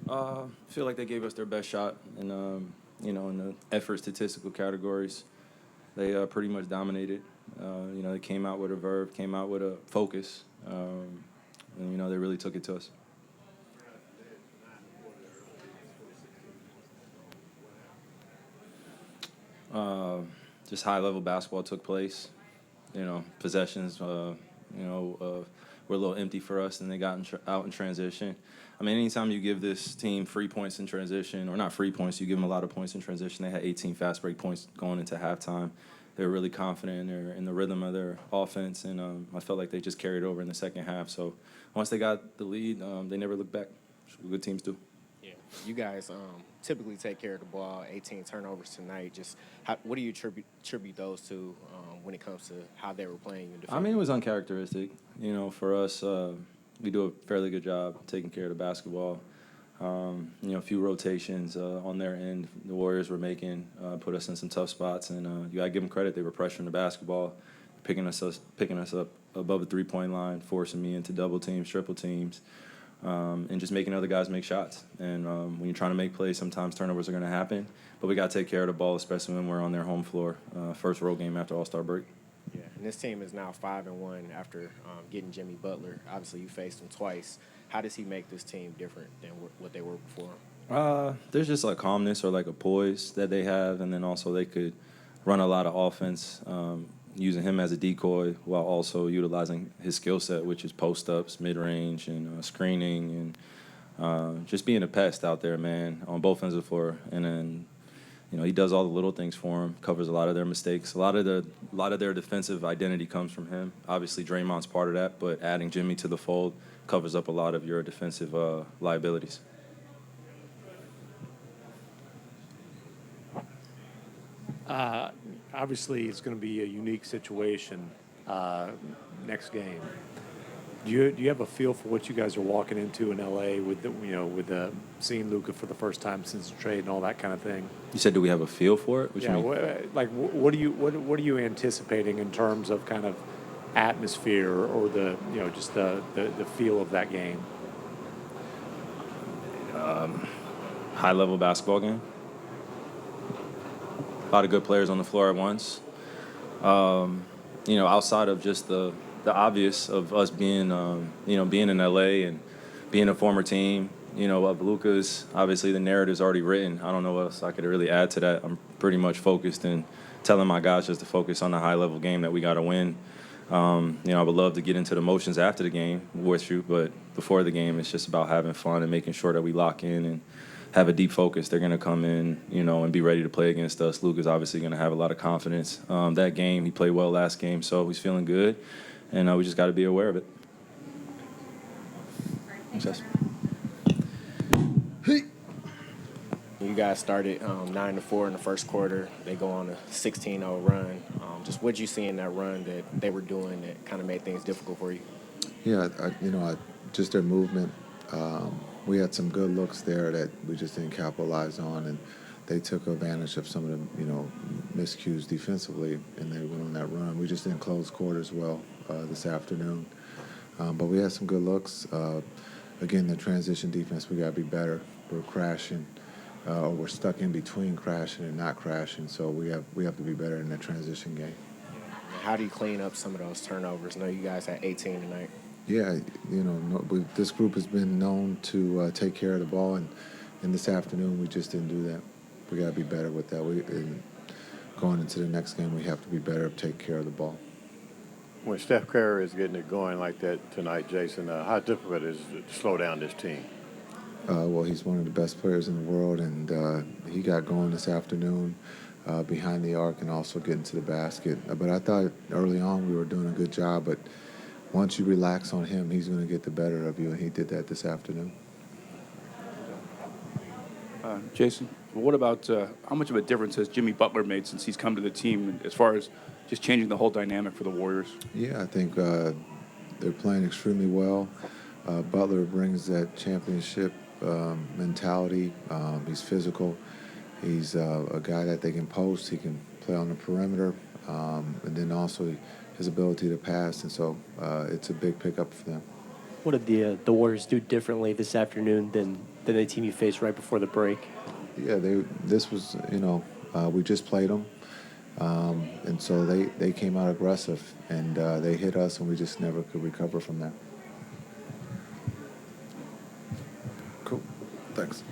I feel like they gave us their best shot, and in the effort statistical categories, they pretty much dominated. They came out with a verve, came out with a focus, and they really took it to us. Uh, just high-level basketball took place. Possessions, were a little empty for us, and they got out in transition. I mean, anytime you give this team free points in transition, or not free points, you give them a lot of points in transition. They had 18 fast break points going into halftime. They were really confident in the rhythm of their offense, and I felt like they just carried over in the second half. So once they got the lead, they never looked back. That's what good teams do. Yeah, you guys typically take care of the ball. 18 turnovers tonight. Just what do you attribute those to when it comes to how they were playing in defense? I mean, it was uncharacteristic. For us, we do a fairly good job taking care of the basketball. A few rotations on their end the Warriors were making put us in some tough spots, and you got to give them credit. They were pressuring the basketball, picking us up above the three-point line, forcing me into double teams, triple teams, and just making other guys make shots. And when you're trying to make plays, sometimes turnovers are going to happen, but we got to take care of the ball, especially when we're on their home floor. First road game after All-Star break. Yeah, and this team is now 5-1 after getting Jimmy Butler. Obviously, you faced him twice. How does he make this team different than what they were before? There's just like calmness or like a poise that they have, and then also they could run a lot of offense using him as a decoy while also utilizing his skill set, which is post-ups, mid-range, and screening, and just being a pest out there, man, on both ends of the floor. And then he does all the little things for them, covers a lot of their mistakes. A lot of their defensive identity comes from him. Obviously, Draymond's part of that, but adding Jimmy to the fold covers up a lot of your defensive liabilities. Obviously, it's going to be a unique situation next game. Do you have a feel for what you guys are walking into in LA with seeing Luka for the first time since the trade and all that kind of thing? You said, do we have a feel for it? What are you anticipating in terms of kind of atmosphere or the just the feel of that game? High level basketball game. A lot of good players on the floor at once. Outside of just the obvious of us being in LA and being a former team, of Luka's, obviously the narrative's already written. I don't know what else I could really add to that. I'm pretty much focused and telling my guys just to focus on the high level game that we got to win. I would love to get into the motions after the game with you, but before the game, it's just about having fun and making sure that we lock in and have a deep focus. They're going to come in, and be ready to play against us. Luka's obviously going to have a lot of confidence. That game, he played well last game, so he's feeling good, and we just got to be aware of it. Success. You guys started 9-4 in the first quarter. They go on a 16-0 run. Just what you see in that run that they were doing that kind of made things difficult for you? Yeah, just their movement. We had some good looks there that we just didn't capitalize on, and they took advantage of some of the miscues defensively, and they went on that run. We just didn't close quarters well this afternoon, but we had some good looks. Again, the transition defense, we got to be better. We're crashing. Or we're stuck in between crashing and not crashing, so we have to be better in the transition game. How do you clean up some of those turnovers? I know you guys had 18 tonight. Yeah, this group has been known to take care of the ball, and this afternoon we just didn't do that. We got to be better with that. And going into the next game, we have to be better at taking care of the ball. When Steph Curry is getting it going like that tonight, Jason, how difficult is it to slow down this team? Well, he's one of the best players in the world, and he got going this afternoon behind the arc and also getting to the basket. But I thought early on we were doing a good job, but once you relax on him, he's going to get the better of you, and he did that this afternoon. Jason, what about how much of a difference has Jimmy Butler made since he's come to the team as far as just changing the whole dynamic for the Warriors? Yeah, I think they're playing extremely well. Butler brings that championship mentality. He's physical. He's a guy that they can post. He can play on the perimeter, and then also his ability to pass. And so it's a big pickup for them. What did the Warriors do differently this afternoon than the team you faced right before the break? Yeah, this was, we just played them. And so they came out aggressive, and they hit us, and we just never could recover from that. Cool. Thanks.